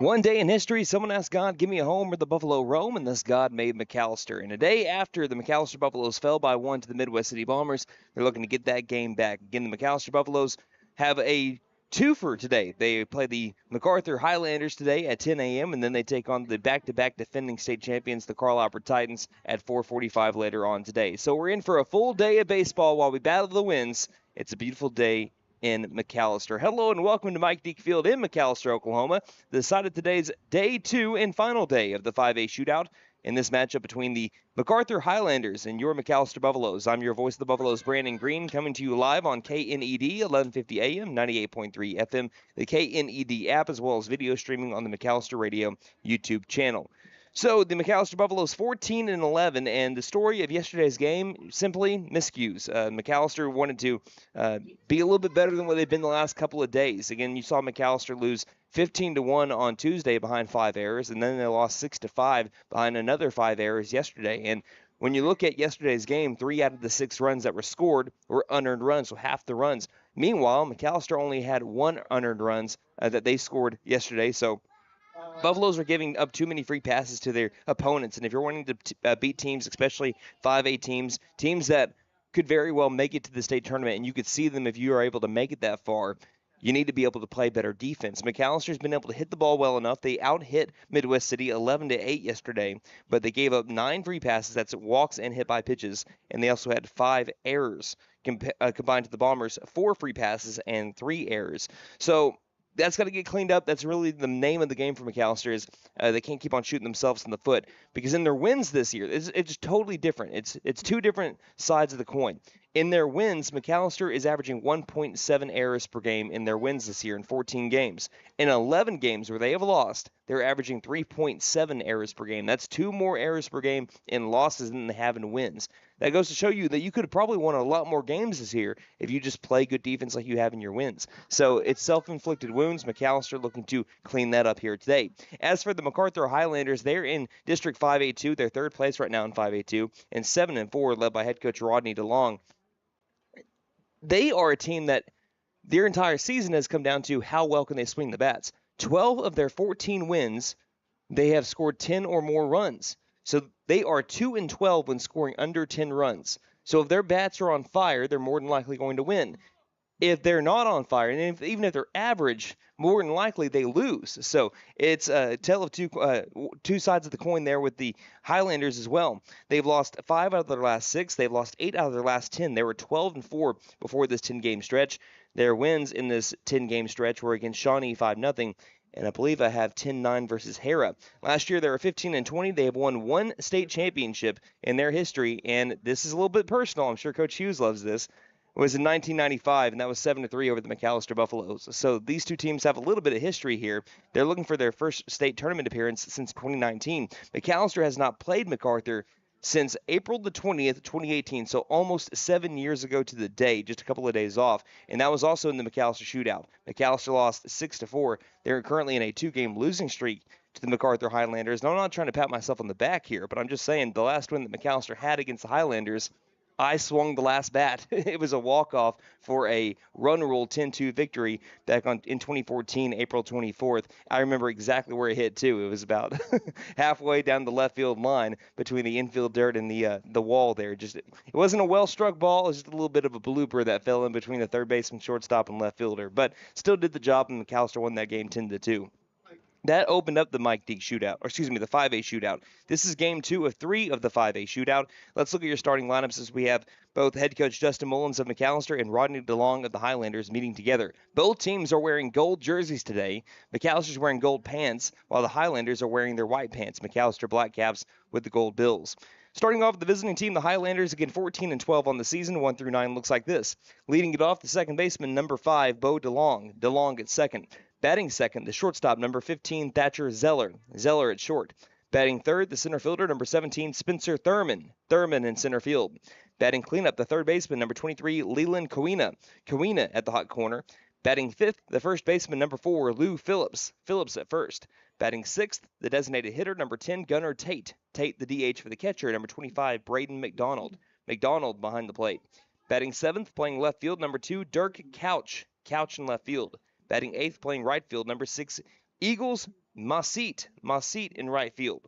One day in history, someone asked God, give me a home where the buffalo roam, and thus God made McAlester. And a day after the McAlester Buffaloes fell by 1 to the Midwest City Bombers, they're looking to get that game back. Again, the McAlester Buffaloes have a twofer today. They play the MacArthur Highlanders today at 10 a.m., and then they take on the back-to-back defending state champions, the Carl Albert Titans, at 4:45 later on today. So we're in for a full day of baseball while we battle the winds. It's a beautiful day in McAlester. Hello and welcome to Mike Deak Field in McAlester, Oklahoma. The site of today's day 2 and final day of the 5A shootout in this matchup between the MacArthur Highlanders and your McAlester Buffaloes. I'm your voice of the Buffaloes, Brandon Green, coming to you live on KNED 1150 AM, 98.3 FM, the KNED app, as well as video streaming on the McAlester Radio YouTube channel. So the McAlester Buffaloes 14-11, and the story of yesterday's game, simply miscues. McAlester wanted to be a little bit better than what they've been the last couple of days. Again, you saw McAlester lose 15-1 on Tuesday behind 5 errors, and then they lost 6-5 behind another 5 errors yesterday. And when you look at yesterday's game, 3 out of the 6 runs that were scored were unearned runs, so half the runs. Meanwhile, McAlester only had 1 unearned runs that they scored yesterday, so Buffaloes are giving up too many free passes to their opponents, and if you're wanting to beat teams, especially 5A teams, teams that could very well make it to the state tournament, and you could see them if you are able to make it that far, you need to be able to play better defense. McAllister's been able to hit the ball well enough. They out-hit Midwest City 11-8 yesterday, but they gave up 9 free passes. That's walks and hit by pitches, and they also had 5 errors combined to the Bombers, 4 free passes and 3 errors. So that's got to get cleaned up. That's really the name of the game for McAlester is they can't keep on shooting themselves in the foot, because in their wins this year, it's totally different. It's two different sides of the coin. In their wins, McAlester is averaging 1.7 errors per game in their wins this year in 14 games. In 11 games where they have lost, they're averaging 3.7 errors per game. That's 2 more errors per game in losses than they have in wins. That goes to show you that you could have probably won a lot more games this year if you just play good defense like you have in your wins. So it's self-inflicted wounds. McAlester looking to clean that up here today. As for the MacArthur Highlanders, they're in District 5A2. They're third place right now in 5A2, and 7-4, led by head coach Rodney DeLong. They are a team that their entire season has come down to how well can they swing the bats. 12 of their 14 wins, they have scored 10 or more runs. So they are 2-12 when scoring under 10 runs. So if their bats are on fire, they're more than likely going to win. If they're not on fire, and even if they're average, more than likely they lose. So it's a tale of two sides of the coin there with the Highlanders as well. They've lost 5 out of their last 6. They've lost 8 out of their last 10. They were 12-4 before this 10-game stretch. Their wins in this 10-game stretch were against Shawnee 5-0. And I believe I have 10-9 versus Hera. Last year, they were 15-20. They have won 1 state championship in their history. And this is a little bit personal. I'm sure Coach Hughes loves this. It was in 1995, and that was 7-3 over the McAlester Buffaloes. So these two teams have a little bit of history here. They're looking for their first state tournament appearance since 2019. McAlester has not played MacArthur since April the 20th, 2018, so almost 7 years ago to the day, just a couple of days off, and that was also in the McAlester shootout. McAlester lost 6-4. They're currently in a 2-game losing streak to the MacArthur Highlanders. Now, I'm not trying to pat myself on the back here, but I'm just saying the last win that McAlester had against the Highlanders, I swung the last bat. It was a walk-off for a run rule 10-2 victory back in 2014, April 24th. I remember exactly where it hit, too. It was about halfway down the left field line between the infield dirt and the wall there. It wasn't a well-struck ball. It was just a little bit of a blooper that fell in between the third baseman, shortstop, and left fielder. But still did the job, and McAlester won that game 10-2. That opened up the Mike Deak shootout, or excuse me, the 5A shootout. This is game 2 of 3 of the 5A shootout. Let's look at your starting lineups as we have both head coach Justin Mullins of McAlester and Rodney DeLong of the Highlanders meeting together. Both teams are wearing gold jerseys today. McAllister's wearing gold pants, while the Highlanders are wearing their white pants. McAlester black caps with the gold bills. Starting off with the visiting team, the Highlanders, again 14-12 on the season, 1-9 looks like this. Leading it off, the second baseman, number 5, Bo DeLong. DeLong at second. Batting second, the shortstop, number 15, Thatcher Zeller. Zeller at short. Batting third, the center fielder, number 17, Spencer Thurman. Thurman in center field. Batting cleanup, the third baseman, number 23, Leland Kawina. Kawina at the hot corner. Batting fifth, the first baseman, number 4, Lou Phillips. Phillips at first. Batting sixth, the designated hitter, number 10, Gunnar Tate. Tate, the DH for the catcher, number 25, Braden McDonald. McDonald behind the plate. Batting seventh, playing left field, number 2, Dirk Couch. Couch in left field. Batting eighth, playing right field, number 6, Eagles Masit in right field.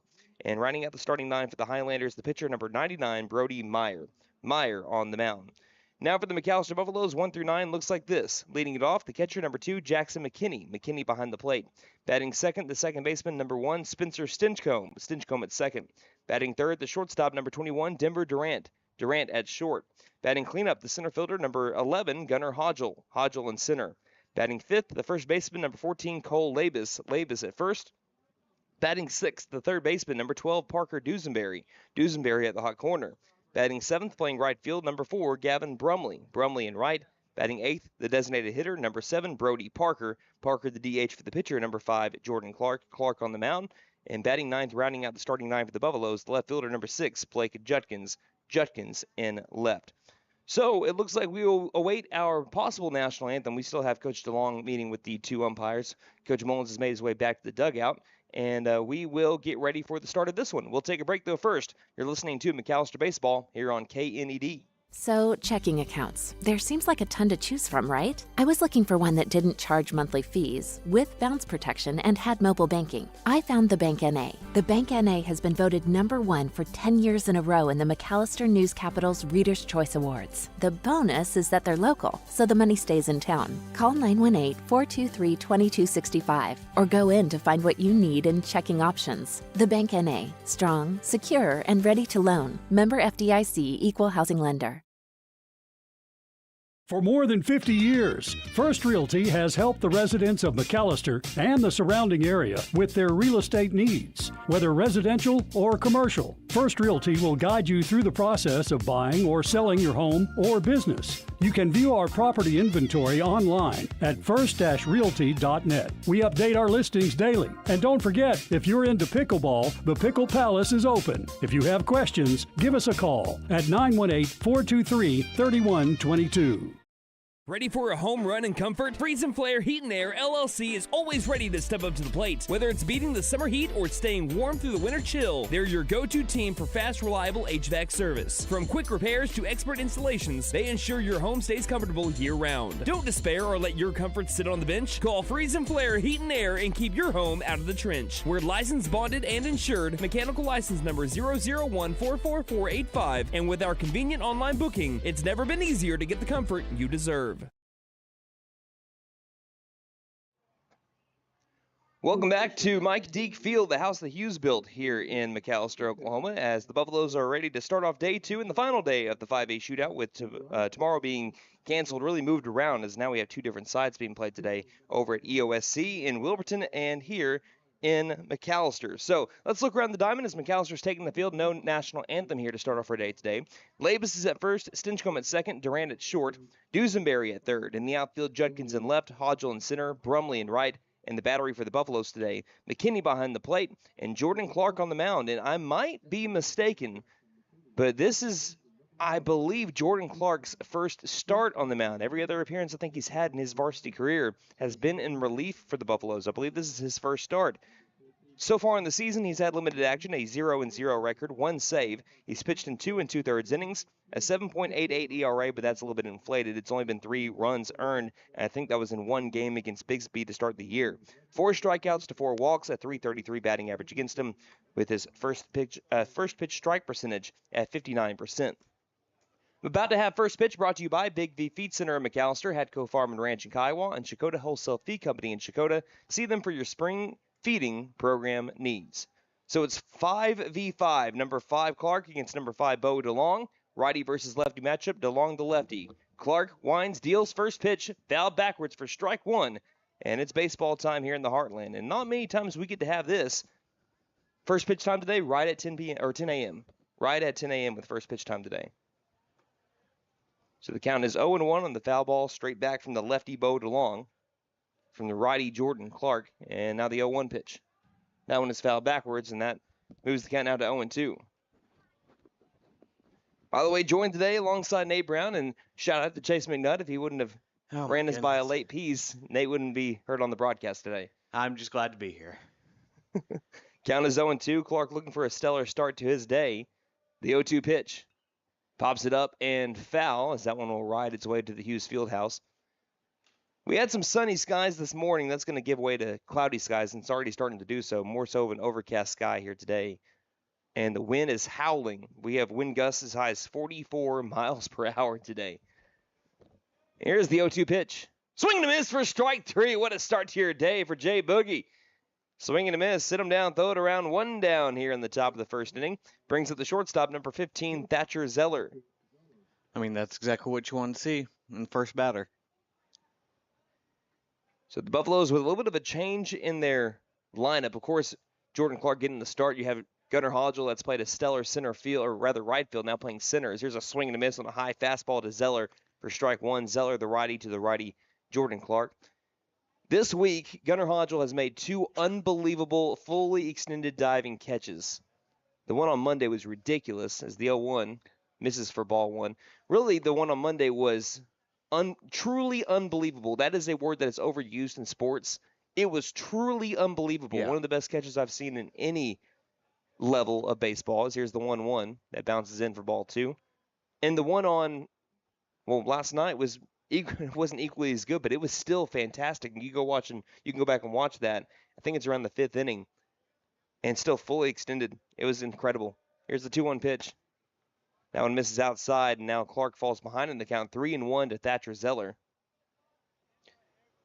And rounding out the starting nine for the Highlanders, the pitcher number 99, Brody Meyer. Meyer on the mound. Now for the McAlester Buffaloes, 1 through 9 looks like this. Leading it off, the catcher number 2, Jackson McKinney. McKinney behind the plate. Batting second, the second baseman number 1, Spencer Stinchcomb. Stinchcomb at second. Batting third, the shortstop number 21, Denver Durant. Durant at short. Batting cleanup, the center fielder number 11, Gunnar Hodgel. Hodgel in center. Batting fifth, the first baseman number 14, Cole Labus. Labus at first. Batting sixth, the third baseman number 12, Parker Dusenberry. Dusenberry at the hot corner. Batting seventh, playing right field, number 4, Gavin Brumley. Brumley in right. Batting eighth, the designated hitter, number 7, Brody Parker. Parker the DH for the pitcher, number 5, Jordan Clark. Clark on the mound. And batting ninth, rounding out the starting nine for the Buffaloes, the left fielder, number 6, Blake Judkins. Judkins in left. So it looks like we will await our possible national anthem. We still have Coach DeLong meeting with the 2 umpires. Coach Mullins has made his way back to the dugout. And we will get ready for the start of this one. We'll take a break, though, first. You're listening to McAlester Baseball here on KNED. So, checking accounts. There seems like a ton to choose from, right? I was looking for one that didn't charge monthly fees, with bounce protection, and had mobile banking. I found the Bank NA. The Bank NA has been voted #1 for 10 years in a row in the McAlester News Capital's Reader's Choice Awards. The bonus is that they're local, so the money stays in town. Call 918-423-2265 or go in to find what you need in checking options. The Bank NA. Strong, secure, and ready to loan. Member FDIC Equal Housing Lender. For more than 50 years, First Realty has helped the residents of McAlester and the surrounding area with their real estate needs. Whether residential or commercial, First Realty will guide you through the process of buying or selling your home or business. You can view our property inventory online at first-realty.net. We update our listings daily. And don't forget, if you're into pickleball, the Pickle Palace is open. If you have questions, give us a call at 918-423-3122. Ready for a home run in comfort? Freeze and Flare Heat and Air LLC is always ready to step up to the plate. Whether it's beating the summer heat or staying warm through the winter chill, they're your go-to team for fast, reliable HVAC service. From quick repairs to expert installations, they ensure your home stays comfortable year-round. Don't despair or let your comfort sit on the bench. Call Freeze and Flare Heat and Air and keep your home out of the trench. We're licensed, bonded, and insured. Mechanical license number 0014445. And with our convenient online booking, it's never been easier to get the comfort you deserve. Welcome back to Mike Deak Field, the house that Hughes built here in McAlester, Oklahoma, as the Buffaloes are ready to start off day 2 and the final day of the 5A shootout, with tomorrow being canceled, really moved around, as now we have 2 different sides being played today over at EOSC in Wilburton and here in McAlester. So let's look around the diamond as McAllister's taking the field. No national anthem here to start off our day today. Labus is at first, Stinchcomb at second, Durant at short, Dusenberry at third. In the outfield, Judkins in left, Hodgel in center, Brumley in right. And the battery for the Buffaloes today, McKinney behind the plate, and Jordan Clark on the mound. And I might be mistaken, but this is, I believe, Jordan Clark's first start on the mound. Every other appearance I think he's had in his varsity career has been in relief for the Buffaloes. I believe this is his first start. So far in the season, he's had limited action, a 0-0 record, 1 save. He's pitched in 2 2/3 innings, a 7.88 ERA, but that's a little bit inflated. It's only been 3 runs earned, and I think that was in 1 game against Bixby to start the year. 4 strikeouts to 4 walks, a 3.33 batting average against him, with his first pitch strike percentage at 59%. I'm about to have first pitch brought to you by Big V Feed Center in McAlester, Hadco Farm and Ranch in Kiowa, and Shakota Wholesale Feed Company in Shakota. See them for your spring feeding program needs. So it's 5v5. Number 5 Clark against number 5 Bo DeLong. Righty versus lefty matchup. DeLong the lefty. Clark winds, deals first pitch, foul backwards for strike 1. And it's baseball time here in the Heartland. And not many times we get to have this. First pitch time today, right at 10 p.m. or 10 a.m. Right at 10 a.m. with first pitch time today. So the count is 0-1 on the foul ball, straight back from the lefty Bo DeLong. From the righty Jordan Clark, and now the 0-1 pitch. That one is fouled backwards, and that moves the count now to 0-2. By the way, joined today alongside Nate Brown, and shout out to Chase McNutt. If he wouldn't have ran us by a late piece, Nate wouldn't be heard on the broadcast today. I'm just glad to be here. Count is 0-2. Clark looking for a stellar start to his day. The 0-2 pitch. Pops it up and foul, as that one will ride its way to the Hughes Fieldhouse. We had some sunny skies this morning. That's going to give way to cloudy skies, and it's already starting to do so. More so of an overcast sky here today. And the wind is howling. We have wind gusts as high as 44 miles per hour today. Here's the 0-2 pitch. Swing and a miss for strike 3. What a start to your day for Jay Boogie. Swing and a miss. Sit him down, throw it around, 1 down here in the top of the first inning. Brings up the shortstop, number 15, Thatcher Zeller. I mean, that's exactly what you want to see in the first batter. So the Buffaloes with a little bit of a change in their lineup. Of course, Jordan Clark getting the start. You have Gunnar Hodgel that's played a stellar center field, or rather right field, now playing center. Here's a swing and a miss on a high fastball to Zeller for strike 1. Zeller, the righty, to the righty, Jordan Clark. This week, Gunnar Hodgel has made 2 unbelievable, fully extended diving catches. The one on Monday was ridiculous, as the 0-1 misses for ball 1. Really, the one on Monday was truly unbelievable. That is a word that is overused in sports. It was truly unbelievable. Yeah. One of the best catches I've seen in any level of baseball. Here's the 1-1 that bounces in for ball 2. And the one on, last night wasn't equally as good, but it was still fantastic. And you can go back and watch that. I think it's around the 5th inning, and still fully extended. It was incredible. Here's the 2-1 pitch. That one misses outside, and now Clark falls behind in the count, 3-1 to Thatcher Zeller.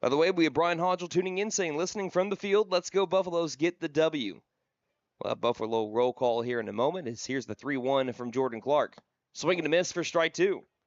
By the way, we have Brian Hodgel tuning in, saying, listening from the field, let's go Buffaloes, get the W. We'll have Buffalo roll call here in a moment. Here's the 3-1 from Jordan Clark. Swing and a miss for strike 2.